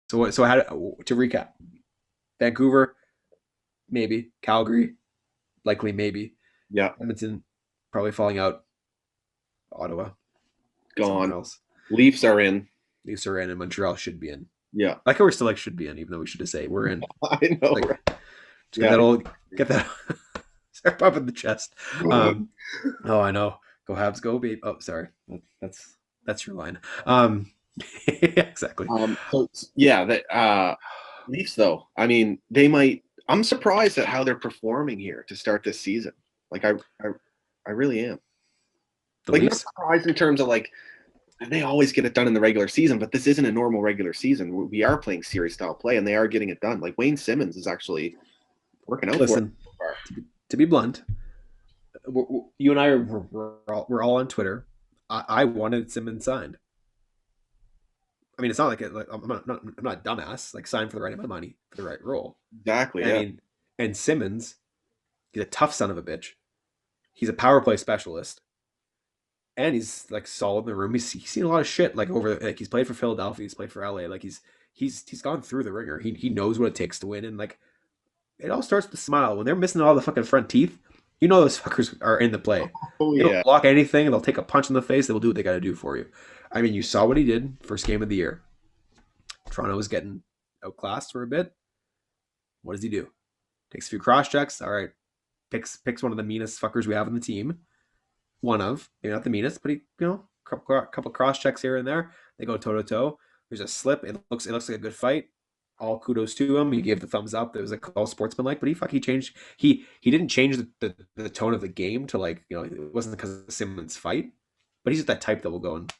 So how to recap? Vancouver, maybe. Calgary, likely maybe. Yeah, Edmonton, probably falling out. Ottawa, somewhere gone. else. Leafs are in. Leafs are in, and Montreal should be in. Yeah, Like we're still like should be in, even though we should just say we're in. I know. Like Right? just get Yeah. that old get that start pumping the chest. Um, oh, I know. Go Habs, go babe. Oh, sorry. That's your line. Exactly. So yeah, the Leafs though. I mean, they might. I'm surprised at how they're performing here to start this season. Like I, I really am. The Like not Leafs. surprised in terms of like they always get it done in the regular season, but this isn't a normal regular season. We are playing series style play, and they are getting it done. Like Wayne Simmons is actually working out for it Listen, so far. to be blunt, you and I are we're all on Twitter. I wanted Simmons signed. I mean, it's not like, like I'm not a dumbass. Like sign for the right amount of money for the right role. Exactly. I Yeah. mean, and Simmons, he's a tough son of a bitch. He's a power play specialist, and he's like solid in the room. He's seen a lot of shit. Like over, like he's played for Philadelphia, he's played for LA. Like he's gone through the ringer. He knows what it takes to win, and like it all starts with a smile. When they're missing all the fucking front teeth, you know those fuckers are in the play. Oh They don't yeah. block anything. They'll take a punch in the face. They will do what they got to do for you. I mean, you saw what he did first game of the year. Toronto was getting outclassed for a bit. What does he do? Takes a few cross checks. All right, picks one of the meanest fuckers we have on the team. One of maybe not the meanest, but he couple cross checks here and there. They go toe to toe. There's a slip. It looks like a good fight. All kudos to him. He gave the thumbs up. It was like all sportsmanlike, but he changed. He didn't change the tone of the game to like it wasn't because of Simmons' fight, but he's just that type that will go and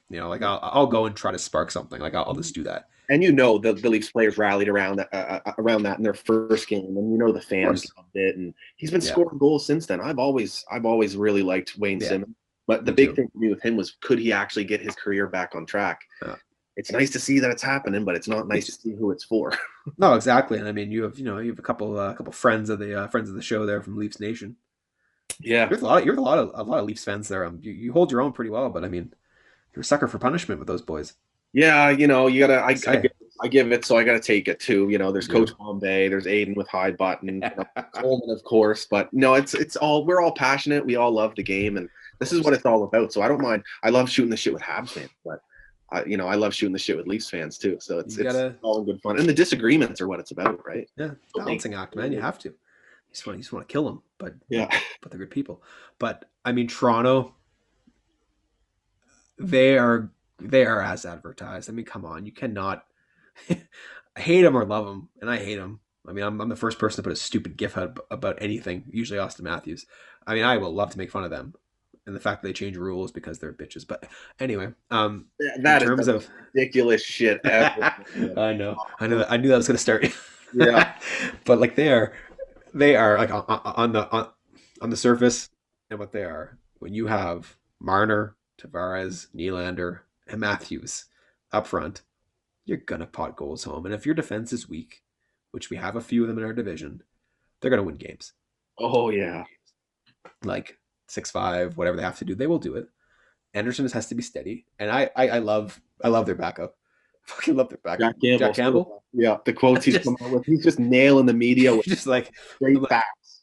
like I'll go and try to spark something. Like I'll just do that. And the Leafs players rallied around that in their first game, and the Of fans course. loved it, and he's been Yeah. scoring goals since then. I've always really liked Wayne Yeah. Simmons, but the Me big too. thing for me with him was could he actually get his career back on track? Uh, It's nice to see that it's happening, but it's not nice to it's see who it's for. no, exactly. And I mean, you have a couple friends of the show there from Leafs Nation. Yeah, You're a lot of Leafs fans there. You hold your own pretty well, but I mean, you're a sucker for punishment with those boys. yeah, you gotta. I say I give it, so I gotta take it too. you There's Coach do. Bombay, there's Aiden with high button, and Coleman, of course. But no, it's all we're all passionate. We all love the game, and Of this is what course, it's all about. So I don't mind. I love shooting the shit with Habs fans, but I love shooting the shit with Leafs fans too. So it's you it's gotta all in good fun, and the disagreements are what it's about, right? yeah Don't make balancing act, man. You have to. You just want to kill them, but yeah. but they're good people. But I mean, Toronto, they are as advertised. I mean, come on, you cannot. I hate them or love them, and I hate them. I mean, I'm the first person to put a stupid gif out about anything. Usually Austin Matthews. I mean, I will love to make fun of them, and the fact that they change rules because they're bitches. But anyway, in That is the terms of, most ridiculous shit ever. I know, I knew that was gonna start. Yeah. But like they are like on the surface, and what they are when you have Marner, Tavares, Nylander, and Matthews up front, you're gonna pot goals home. And if your defense is weak, which we have a few of them in our division, they're gonna win games. Oh yeah. Like 6-5, whatever they have to do, they will do it. Anderson just has to be steady, and I love their backup. I fucking love their backup. Jack Campbell. Jack Campbell. Yeah, the quotes he's just come out with. He's just nailing the media with just like I'm straight like facts.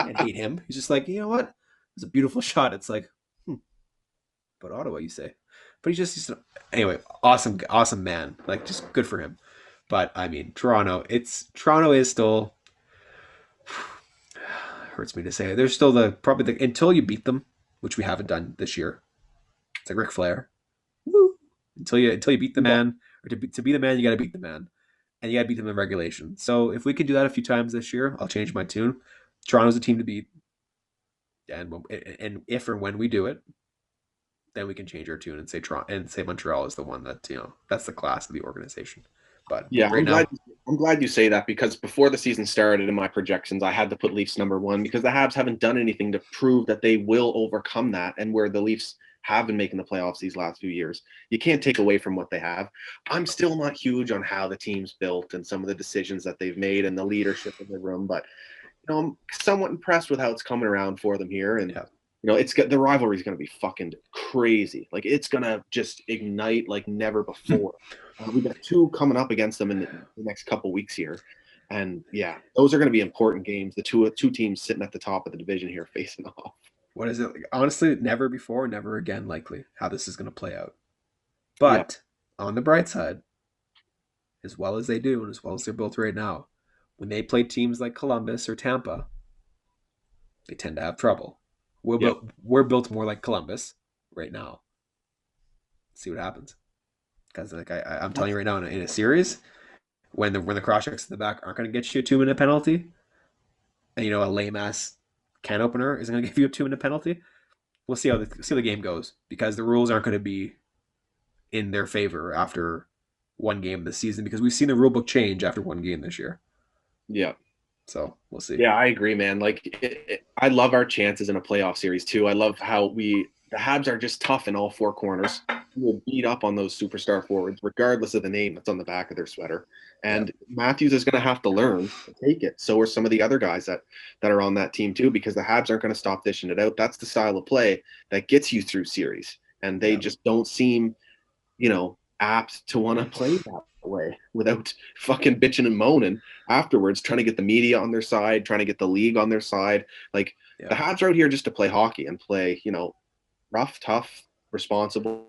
can't hate him. He's just like, you know what? It's a beautiful shot. It's like, but Ottawa, you say. But anyway, awesome man. Like just good for him. But I mean, Toronto is still hurts me to say it. They're still probably until you beat them, which we haven't done this year. It's like Ric Flair. Woo! Until you beat the Yeah. man, or to be the man, you got to beat the man, and you got to beat them in regulation. So if we could do that a few times this year, I'll change my tune. Toronto's a team to beat, and if or when we do it, then we can change our tune and say Toronto and say Montreal is the one that that's the class of the organization. But Yeah, right now, I'm glad you say that because before the season started in my projections, I had to put Leafs number one because the Habs haven't done anything to prove that they will overcome that. And where the Leafs have been making the playoffs these last few years, you can't take away from what they have. I'm still not huge on how the team's built and some of the decisions that they've made and the leadership in the room, but I'm somewhat impressed with how it's coming around for them here. And yeah, The rivalry is going to be fucking crazy. Like it's going to just ignite like never before. We've got two coming up against them in the next couple weeks here. And yeah, those are going to be important games. The two teams sitting at the top of the division here facing off. What is it? Like, honestly, never before, never again likely how this is going to play out. Yeah. But on the bright side, as well as they do and as well as they're built right now, when they play teams like Columbus or Tampa, they tend to have trouble. Yeah. We're built more like Columbus right now. See what happens. Because like I'm telling you right now, in a series, when the cross checks in the back aren't going to get you a 2-minute penalty, and a lame ass can opener isn't going to give you a 2-minute penalty, we'll see how the game goes, because the rules aren't going to be in their favor after one game of the season, because we've seen the rule book change after one game this year. Yeah. So we'll see. Yeah, I agree, man. Like, I love our chances in a playoff series too. I love how the Habs are just tough in all four corners. We'll beat up on those superstar forwards, regardless of the name that's on the back of their sweater. And Yep. Matthews is going to have to learn to take it. So are some of the other guys that are on that team too, because the Habs aren't going to stop dishing it out. That's the style of play that gets you through series, and they Yep. just don't seem, apt to want to play that way without fucking bitching and moaning afterwards, trying to get the media on their side, trying to get the league on their side. Like the Yep. Habs are out here just to play hockey and play, rough, tough, responsible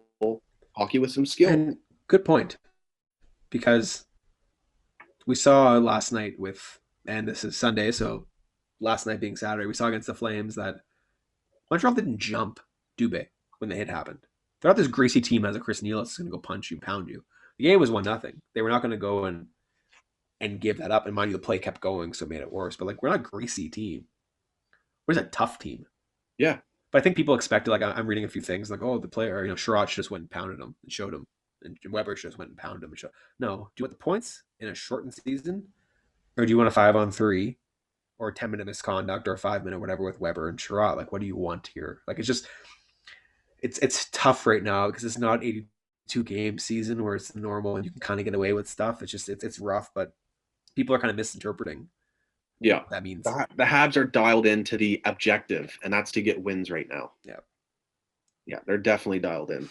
hockey with some skill. And good point, because we saw last night and this is Sunday, so last night being Saturday, we saw against the Flames that Montreal didn't jump Dubé when the hit happened. They're not this greasy team as a Chris Neal that's going to go punch you, pound you. The game was 1-0. They were not going to go and give that up. And mind you, the play kept going, so it made it worse. But like, we're not a greasy team. We're just a tough team. Yeah. But I think people expected, like, I'm reading a few things like, oh, the player, Sherrod just went and pounded him and showed him, and Weber just went and pounded him and showed. No, do you want the points in a shortened season, or do you want a 5-on-3, or a 10-minute misconduct, or a 5-minute whatever with Weber and Sherrod? Like, what do you want here? Like, it's tough right now because it's not 82 game season where it's normal and you can kind of get away with stuff. It's rough, but people are kind of misinterpreting Yeah. what that means. The Habs are dialed into the objective, and that's to get wins right now. Yeah. Yeah, they're definitely dialed in.